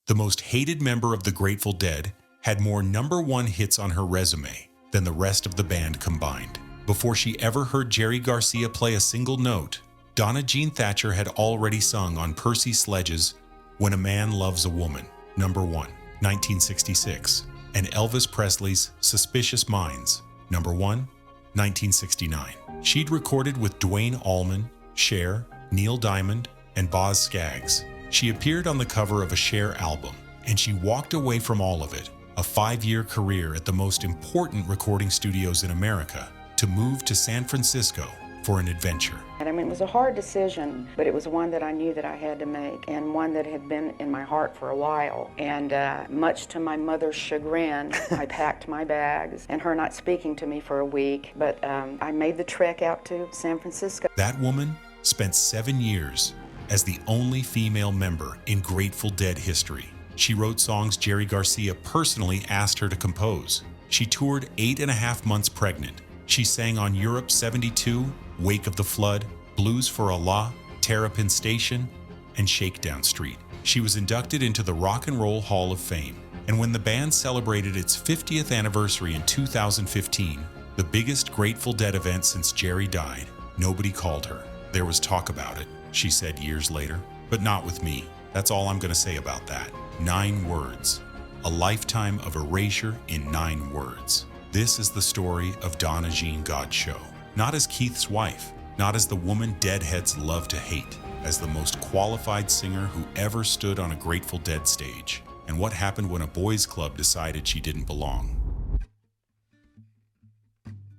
the most hated member of the Grateful Dead, had more #1 hits on her resume than the rest of the band combined. Before she ever heard Jerry Garcia play a single note, Donna Jean Godchaux had already sung on Percy Sledge's When a Man Loves a Woman, #1, 1966, and Elvis Presley's Suspicious Minds, #1, 1969. She'd recorded with Duane Allman, Cher, Neil Diamond, and Boz Scaggs. She appeared on the cover of a Cher album, and she walked away from all of it, a 5-year career at the most important recording studios in America, to move to San Francisco for an adventure. I mean, it was a hard decision, but it was one that I knew that I had to make, and one that had been in my heart for a while. And much to my mother's chagrin, I packed my bags, and her not speaking to me for a week, but I made the trek out to San Francisco. That woman spent 7 years as the only female member in Grateful Dead history. She wrote songs Jerry Garcia personally asked her to compose. She toured 8.5 months pregnant. She sang on Europe 72, Wake of the Flood, Blues for Allah, Terrapin Station, and Shakedown Street. She was inducted into the Rock and Roll Hall of Fame. And when the band celebrated its 50th anniversary in 2015, the biggest Grateful Dead event since Jerry died, nobody called her. There was talk about it, she said years later, but not with me. That's all I'm going to say about that. 9 words. A lifetime of erasure in 9 words. This is the story of Donna Jean Godchaux. Not as Keith's wife, not as the woman Deadheads love to hate, as the most qualified singer who ever stood on a Grateful Dead stage, and what happened when a boys' club decided she didn't belong.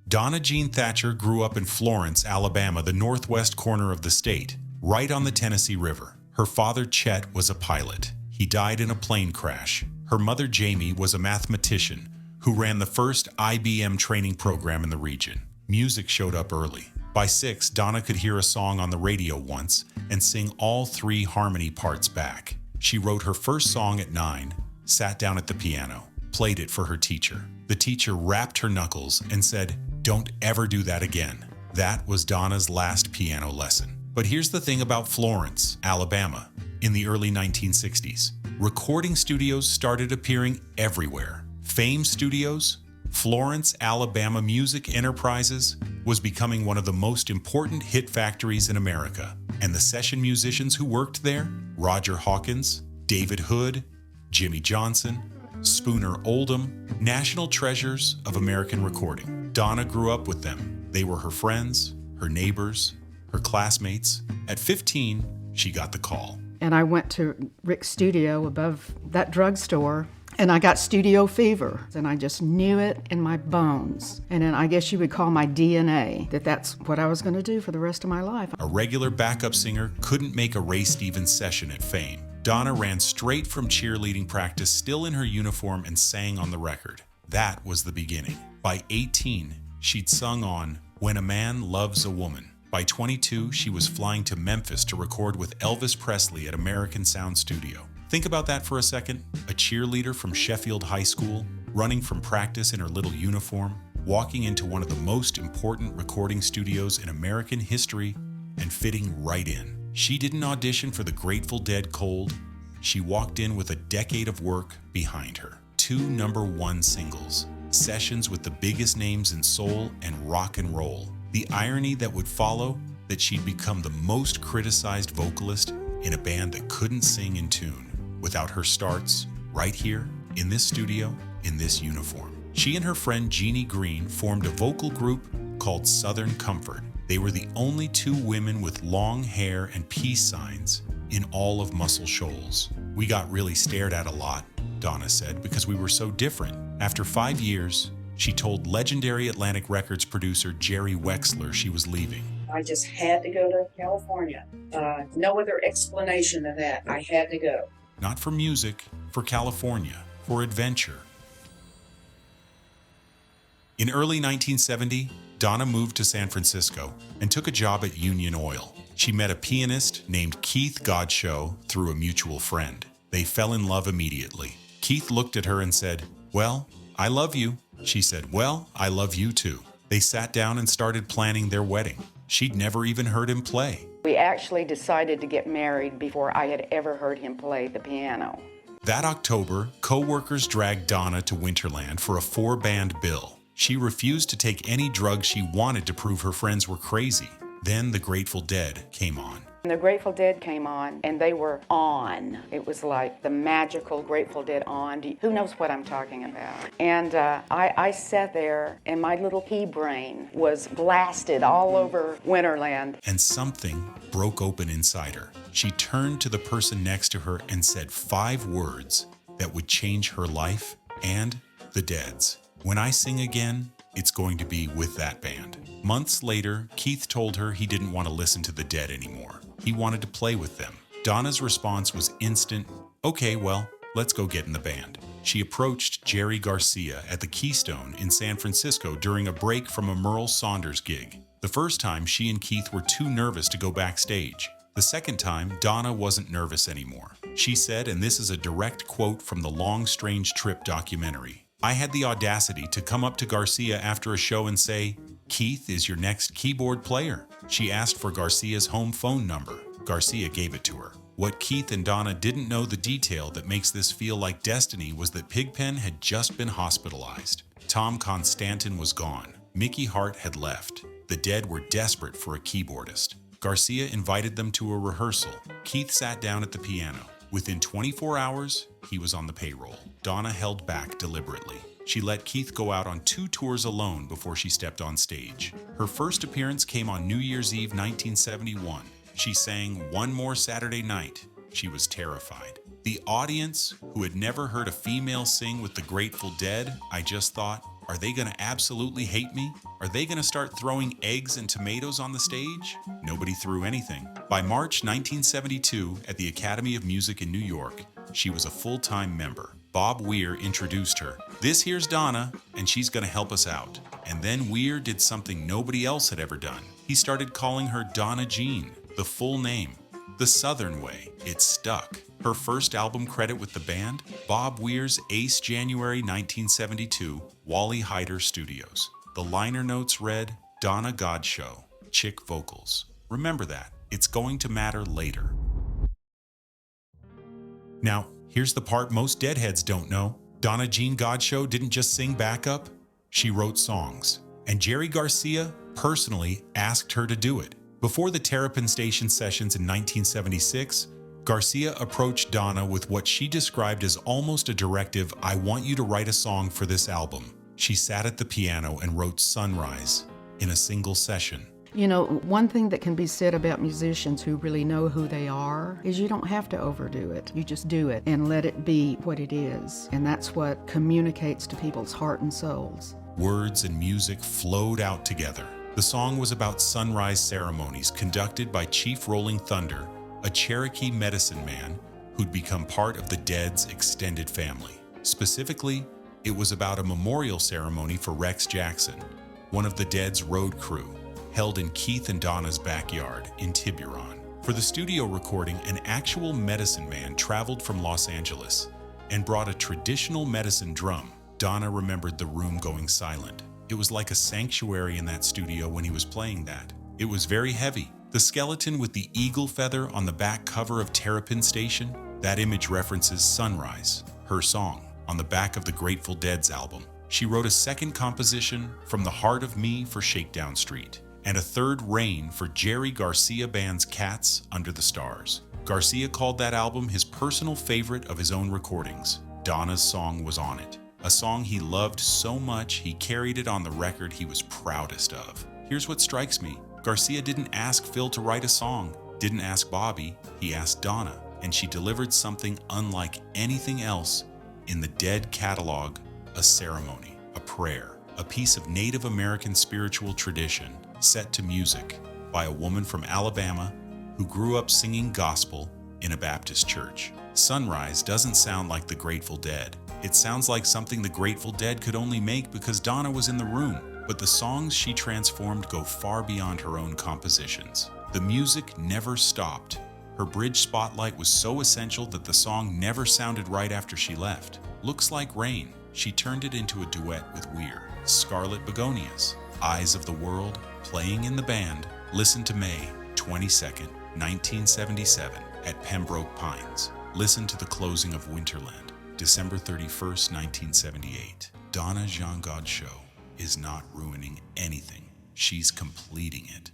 Donna Jean Godchaux grew up in Florence, Alabama, the northwest corner of the state, right on the Tennessee River. Her father, Chet, was a pilot. He died in a plane crash. Her mother, Jamie, was a mathematician who ran the first IBM training program in the region. Music showed up early. By 6, Donna could hear a song on the radio once and sing all 3 harmony parts back. She wrote her first song at 9, sat down at the piano, played it for her teacher. The teacher rapped her knuckles and said, "Don't ever do that again." That was Donna's last piano lesson. But here's the thing about Florence, Alabama. In the early 1960s, recording studios started appearing everywhere. Fame Studios, Florence, Alabama Music Enterprises, was becoming one of the most important hit factories in America. And the session musicians who worked there, Roger Hawkins, David Hood, Jimmy Johnson, Spooner Oldham, national treasures of American recording. Donna grew up with them. They were her friends, her neighbors, her classmates. At 15, she got the call. And I went to Rick's studio above that drugstore, and I got studio fever. And I just knew it in my bones. And then I guess you would call my DNA that that's what I was going to do for the rest of my life. A regular backup singer couldn't make a Ray Stevens session at Fame. Donna ran straight from cheerleading practice, still in her uniform, and sang on the record. That was the beginning. By 18, she'd sung on When a Man Loves a Woman. By 22, she was flying to Memphis to record with Elvis Presley at American Sound Studio. Think about that for a second. A cheerleader from Sheffield High School, running from practice in her little uniform, walking into one of the most important recording studios in American history, and fitting right in. She didn't audition for the Grateful Dead cold. She walked in with a decade of work behind her. 2 #1 singles, sessions with the biggest names in soul and rock and roll. The irony that would follow, that she'd become the most criticized vocalist in a band that couldn't sing in tune. Without her starts, right here, in this studio, in this uniform. She and her friend Jeannie Green formed a vocal group called Southern Comfort. They were the only 2 women with long hair and peace signs in all of Muscle Shoals. We got really stared at a lot, Donna said, because we were so different. After 5 years, she told legendary Atlantic Records producer Jerry Wexler she was leaving. I just had to go to California. No other explanation than that. I had to go. Not for music, for California, for adventure. In early 1970, Donna moved to San Francisco and took a job at Union Oil. She met a pianist named Keith Godchaux through a mutual friend. They fell in love immediately. Keith looked at her and said, "Well, I love you." She said, "Well, I love you too." They sat down and started planning their wedding. She'd never even heard him play. We actually decided to get married before I had ever heard him play the piano. That October, co-workers dragged Donna to Winterland for a 4-band bill. She refused to take any drugs she wanted to prove her friends were crazy. Then the Grateful Dead came on. The Grateful Dead came on, and they were on. It was like the magical Grateful Dead on. Who knows what I'm talking about? And I sat there, and my little pea brain was blasted all over Winterland. And something broke open inside her. She turned to the person next to her and said 5 words that would change her life and the Dead's. When I sing again, it's going to be with that band. Months later, Keith told her he didn't want to listen to the Dead anymore. He wanted to play with them. Donna's response was instant, "Okay, well, let's go get in the band." She approached Jerry Garcia at the Keystone in San Francisco during a break from a Merle Saunders gig. The first time, she and Keith were too nervous to go backstage. The second time, Donna wasn't nervous anymore. She said, and this is a direct quote from the Long Strange Trip documentary, "I had the audacity to come up to Garcia after a show and say, 'Keith is your next keyboard player.' She asked for Garcia's home phone number. Garcia gave it to her. What Keith and Donna didn't know the detail that makes this feel like destiny was that Pigpen had just been hospitalized. Tom Constantin was gone. Mickey Hart had left. The Dead were desperate for a keyboardist. Garcia invited them to a rehearsal. Keith sat down at the piano. Within 24 hours, he was on the payroll. Donna held back deliberately. She let Keith go out on 2 tours alone before she stepped on stage. Her first appearance came on New Year's Eve 1971. She sang One More Saturday Night. She was terrified. The audience, who had never heard a female sing with the Grateful Dead, I just thought, are they going to absolutely hate me? Are they going to start throwing eggs and tomatoes on the stage? Nobody threw anything. By March 1972, at the Academy of Music in New York, she was a full-time member. Bob Weir introduced her. "This here's Donna, and she's going to help us out." And then Weir did something nobody else had ever done. He started calling her Donna Jean, the full name. The Southern way. It stuck. Her first album credit with the band, Bob Weir's Ace January 1972, Wally Heider Studios. The liner notes read, Donna Godchaux, chick vocals. Remember that. It's going to matter later. Now, here's the part most Deadheads don't know. Donna Jean Godchaux didn't just sing backup, she wrote songs. And Jerry Garcia personally asked her to do it. Before the Terrapin Station sessions in 1976, Garcia approached Donna with what she described as almost a directive, "I want you to write a song for this album." She sat at the piano and wrote Sunrise in a single session. You know, one thing that can be said about musicians who really know who they are is you don't have to overdo it. You just do it and let it be what it is. And that's what communicates to people's heart and souls. Words and music flowed out together. The song was about sunrise ceremonies conducted by Chief Rolling Thunder, a Cherokee medicine man who'd become part of the Dead's extended family. Specifically, it was about a memorial ceremony for Rex Jackson, one of the Dead's road crew, held in Keith and Donna's backyard in Tiburon. For the studio recording, an actual medicine man traveled from Los Angeles and brought a traditional medicine drum. Donna remembered the room going silent. It was like a sanctuary in that studio when he was playing that. It was very heavy. The skeleton with the eagle feather on the back cover of Terrapin Station, that image references Sunrise, her song, on the back of the Grateful Dead's album. She wrote a second composition, From the Heart of Me, for Shakedown Street, and a third, Rain, for Jerry Garcia Band's Cats Under the Stars. Garcia called that album his personal favorite of his own recordings. Donna's song was on it. A song he loved so much he carried it on the record he was proudest of. Here's what strikes me. Garcia didn't ask Phil to write a song, didn't ask Bobby, he asked Donna, and she delivered something unlike anything else in the Dead catalog, a ceremony, a prayer, a piece of Native American spiritual tradition set to music by a woman from Alabama who grew up singing gospel in a Baptist church. Sunrise doesn't sound like the Grateful Dead. It sounds like something the Grateful Dead could only make because Donna was in the room. But the songs she transformed go far beyond her own compositions. The music never stopped. Her bridge spotlight was so essential that the song never sounded right after she left. Looks Like Rain, she turned it into a duet with Weir. Scarlet Begonias, Eyes of the World, playing in the band, listen to May 22nd, 1977 at Pembroke Pines. Listen to the closing of Winterland, December 31st, 1978. Donna Jean Godchaux is not ruining anything. She's completing it.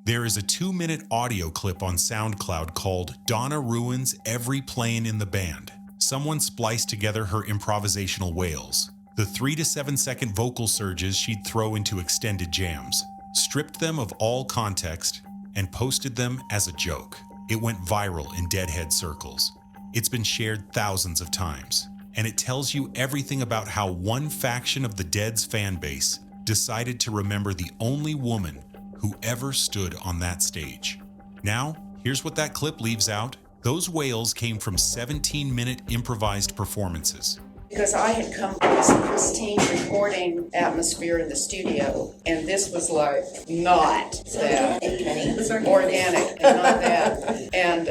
There is a 2-minute audio clip on SoundCloud called Donna Ruins Every Playing in the Band. Someone spliced together her improvisational wails, the 3 to 7 second vocal surges she'd throw into extended jams, stripped them of all context, and posted them as a joke. It went viral in Deadheads circles. It's been shared thousands of times, and it tells you everything about how one faction of the Dead's fan base decided to remember the only woman who ever stood on that stage. Now, here's what that clip leaves out. Those wails came from 17-minute improvised performances. Because I had come from this pristine recording atmosphere in the studio, and this was like not that. It was organic and not that. And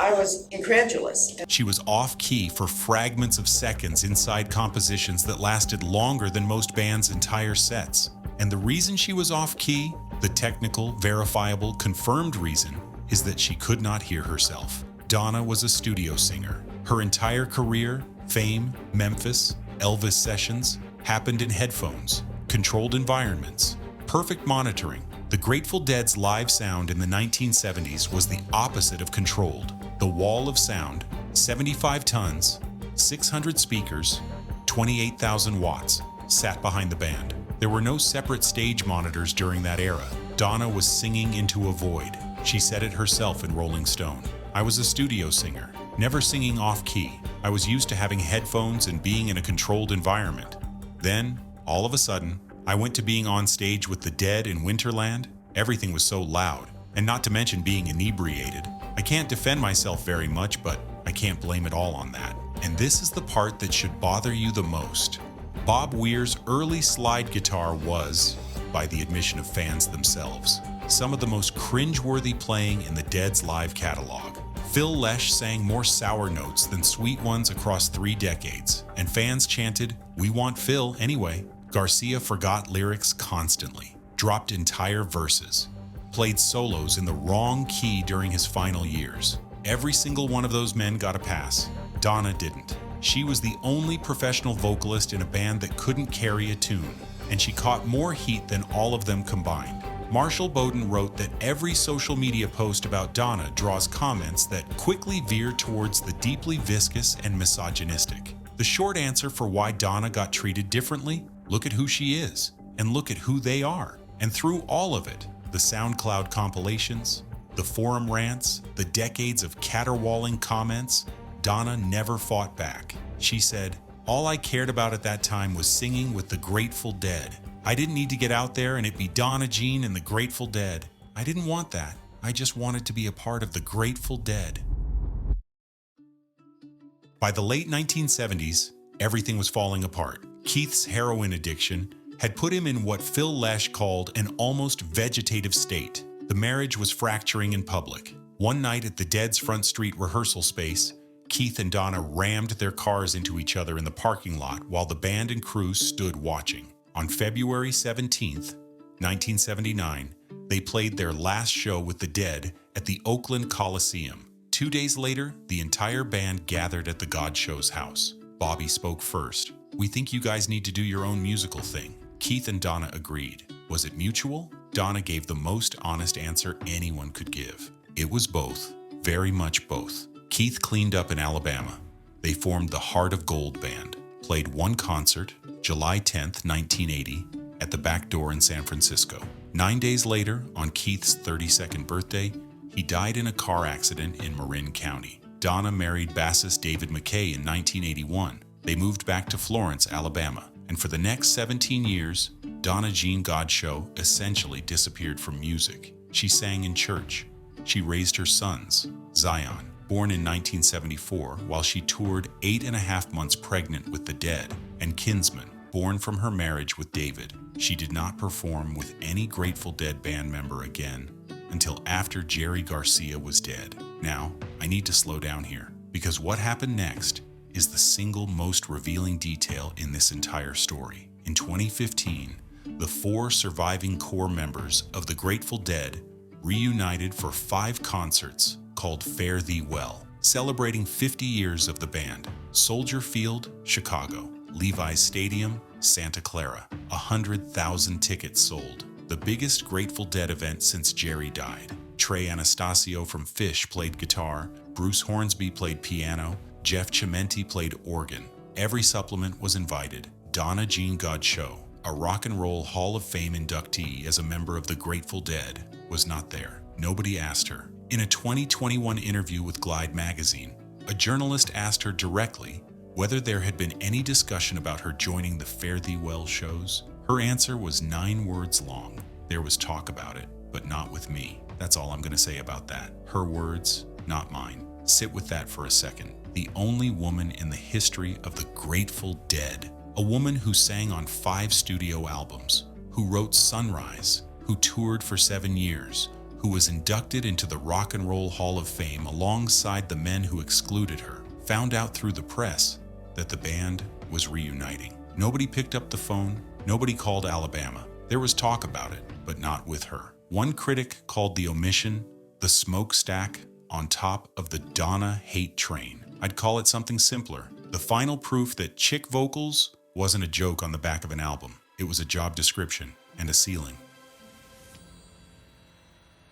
I was incredulous. She was off-key for fragments of seconds inside compositions that lasted longer than most bands' entire sets. And the reason she was off-key, the technical, verifiable, confirmed reason, is that she could not hear herself. Donna was a studio singer. Her entire career, fame, Memphis, Elvis sessions, happened in headphones, controlled environments, perfect monitoring. The Grateful Dead's live sound in the 1970s was the opposite of controlled. The wall of sound, 75 tons, 600 speakers, 28,000 watts, sat behind the band. There were no separate stage monitors during that era. Donna was singing into a void. She said it herself in Rolling Stone. I was a studio singer, never singing off-key. I was used to having headphones and being in a controlled environment. Then, all of a sudden, I went to being on stage with the Dead in Winterland. Everything was so loud, and not to mention being inebriated. I can't defend myself very much, but I can't blame it all on that. And this is the part that should bother you the most. Bob Weir's early slide guitar was, by the admission of fans themselves, some of the most cringe-worthy playing in the Dead's live catalog. Phil Lesh sang more sour notes than sweet ones across 3 decades, and fans chanted, "We want Phil anyway." Garcia forgot lyrics constantly, dropped entire verses, played solos in the wrong key during his final years. Every single one of those men got a pass. Donna didn't. She was the only professional vocalist in a band that couldn't carry a tune, and she caught more heat than all of them combined. Marshall Bowden wrote that every social media post about Donna draws comments that quickly veer towards the deeply viscous and misogynistic. The short answer for why Donna got treated differently? Look at who she is, and look at who they are. And through all of it, the SoundCloud compilations, the forum rants, the decades of caterwauling comments, Donna never fought back. She said, "All I cared about at that time was singing with the Grateful Dead. I didn't need to get out there and it be Donna Jean and the Grateful Dead. I didn't want that. I just wanted to be a part of the Grateful Dead." By the late 1970s, everything was falling apart. Keith's heroin addiction had put him in what Phil Lesh called an almost vegetative state. The marriage was fracturing in public. One night at the Dead's Front Street rehearsal space, Keith and Donna rammed their cars into each other in the parking lot while the band and crew stood watching. On February 17th, 1979, they played their last show with the Dead at the Oakland Coliseum. 2 days later, the entire band gathered at the Godchaux's house. Bobby spoke first. "We think you guys need to do your own musical thing." Keith and Donna agreed. Was it mutual? Donna gave the most honest answer anyone could give. It was both, very much both. Keith cleaned up in Alabama. They formed the Heart of Gold Band, played one concert, July 10th, 1980, at the Back Door in San Francisco. 9 days later, on Keith's 32nd birthday, he died in a car accident in Marin County. Donna married bassist David McKay in 1981. They moved back to Florence, Alabama, and for the next 17 years, Donna Jean Godchaux essentially disappeared from music. She sang in church. She raised her sons, Zion, born in 1974, while she toured 8.5 months pregnant with the Dead, and Kinsman, born from her marriage with David. She did not perform with any Grateful Dead band member again until after Jerry Garcia was dead. Now, I need to slow down here, because what happened next is the single most revealing detail in this entire story. In 2015, the 4 surviving core members of the Grateful Dead reunited for 5 concerts called Fare Thee Well, celebrating 50 years of the band. Soldier Field, Chicago. Levi's Stadium, Santa Clara. 100,000 tickets sold. The biggest Grateful Dead event since Jerry died. Trey Anastasio from Phish played guitar. Bruce Hornsby played piano. Jeff Chimenti played organ. Every supplement was invited. Donna Jean Godchaux, a Rock and Roll Hall of Fame inductee as a member of the Grateful Dead, was not there. Nobody asked her. In a 2021 interview with Glide magazine, a journalist asked her directly whether there had been any discussion about her joining the Fare Thee Well shows. Her answer was 9 words long. There was talk about it, but not with me. That's all I'm going to say about that. Her words, not mine. Sit with that for a second. The only woman in the history of the Grateful Dead, a woman who sang on 5 studio albums, who wrote Sunrise, who toured for 7 years, who was inducted into the Rock and Roll Hall of Fame alongside the men who excluded her, found out through the press that the band was reuniting. Nobody picked up the phone, nobody called Alabama. There was talk about it, but not with her. One critic called the omission the smokestack on top of the Donna hate train. I'd call it something simpler. The final proof that chick vocals wasn't a joke on the back of an album. It was a job description and a ceiling.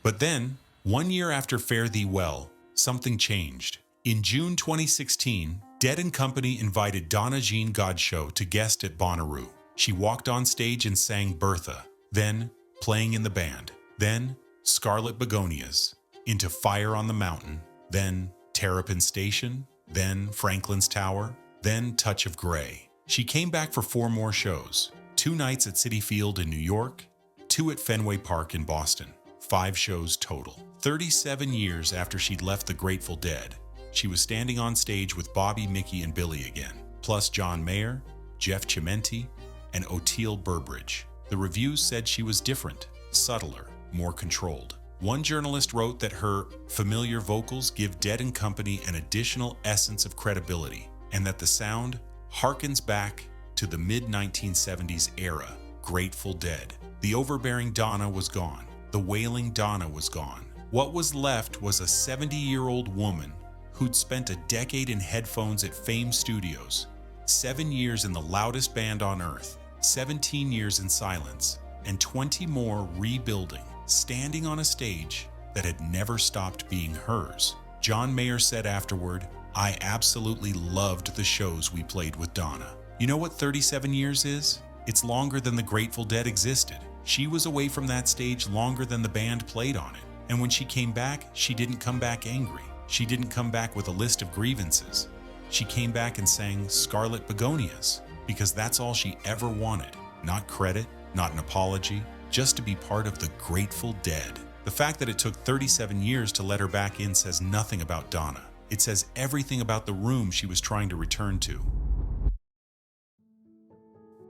But then, 1 year after Fare Thee Well, something changed. In June 2016, Dead & Company invited Donna Jean Godchaux to guest at Bonnaroo. She walked on stage and sang Bertha, then Playing in the Band, then Scarlet Begonias, into Fire on the Mountain, then Terrapin Station, then Franklin's Tower, then Touch of Grey. She came back for 4 more shows, 2 nights at Citi Field in New York, 2 at Fenway Park in Boston, 5 shows total. 37 years after she'd left the Grateful Dead, she was standing on stage with Bobby, Mickey, and Billy again, plus John Mayer, Jeff Chimenti, and Oteil Burbridge. The reviews said she was different, subtler, more controlled. One journalist wrote that her familiar vocals give Dead & Company an additional essence of credibility, and that the sound harkens back to the mid-1970s era, Grateful Dead. The overbearing Donna was gone. The wailing Donna was gone. What was left was a 70-year-old woman who'd spent a decade in headphones at Fame Studios, 7 years in the loudest band on earth, 17 years in silence, and 20 more rebuilding, standing on a stage that had never stopped being hers. John Mayer said afterward, "I absolutely loved the shows we played with Donna." You know what 37 years is? It's longer than the Grateful Dead existed. She was away from that stage longer than the band played on it. And when she came back, she didn't come back angry. She didn't come back with a list of grievances. She came back and sang Scarlet Begonias, because that's all she ever wanted. Not credit, not an apology, just to be part of the Grateful Dead. The fact that it took 37 years to let her back in says nothing about Donna. It says everything about the room she was trying to return to.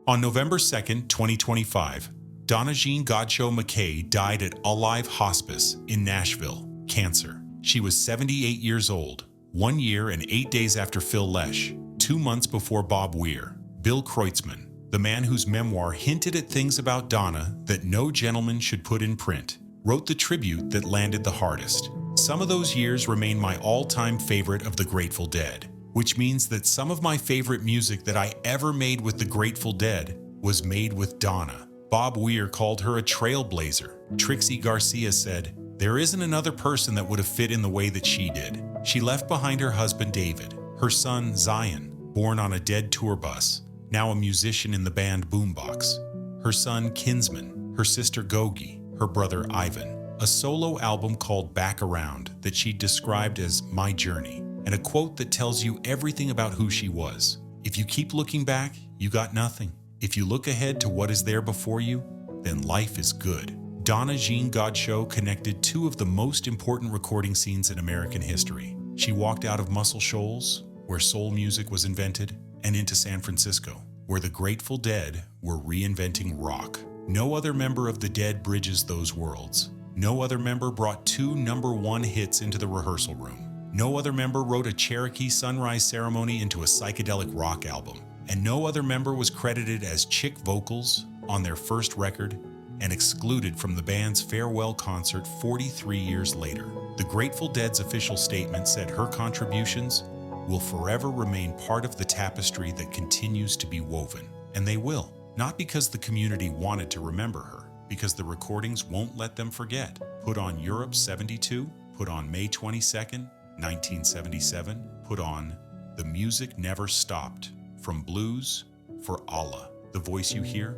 On November 2nd, 2025, Donna Jean Godchaux McKay died at Alive Hospice in Nashville, cancer. She was 78 years old, 1 year and 8 days after Phil Lesh, 2 months before Bob Weir. Bill Kreutzmann, the man whose memoir hinted at things about Donna that no gentleman should put in print, wrote the tribute that landed the hardest. Some of those years remain my all-time favorite of the Grateful Dead, which means that some of my favorite music that I ever made with the Grateful Dead was made with Donna. Bob Weir called her a trailblazer. Trixie Garcia said, "There isn't another person that would have fit in the way that she did." She left behind her husband David, her son Zion, born on a Dead tour bus, now a musician in the band Boombox, her son Kinsman, her sister Gogi, her brother Ivan, a solo album called Back Around that she described as my journey, and a quote that tells you everything about who she was. If you keep looking back, you got nothing. If you look ahead to what is there before you, then life is good. Donna Jean Godchaux connected 2 of the most important recording scenes in American history. She walked out of Muscle Shoals, where soul music was invented, and into San Francisco, where the Grateful Dead were reinventing rock. No other member of the Dead bridges those worlds. No other member brought 2 #1 hits into the rehearsal room. No other member wrote a Cherokee Sunrise Ceremony into a psychedelic rock album. And no other member was credited as chick vocals on their first record and excluded from the band's farewell concert 43 years later. The Grateful Dead's official statement said her contributions will forever remain part of the tapestry that continues to be woven. And they will. Not because the community wanted to remember her, because the recordings won't let them forget. Put on Europe 72, put on May 22nd, 1977, put on The Music Never Stopped, From Blues for Allah. The voice you hear,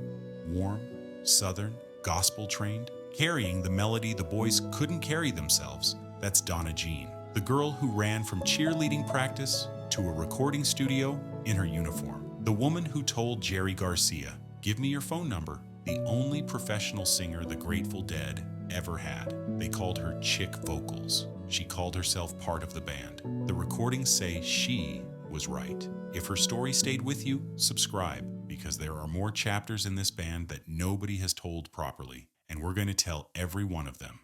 warm, southern, gospel-trained, carrying the melody the boys couldn't carry themselves. That's Donna Jean, the girl who ran from cheerleading practice to a recording studio in her uniform. The woman who told Jerry Garcia, "Give me your phone number," the only professional singer the Grateful Dead ever had. They called her Chick Vocals. She called herself part of the band. The recordings say she was right. If her story stayed with you, subscribe, because there are more chapters in this band that nobody has told properly, and we're going to tell every one of them.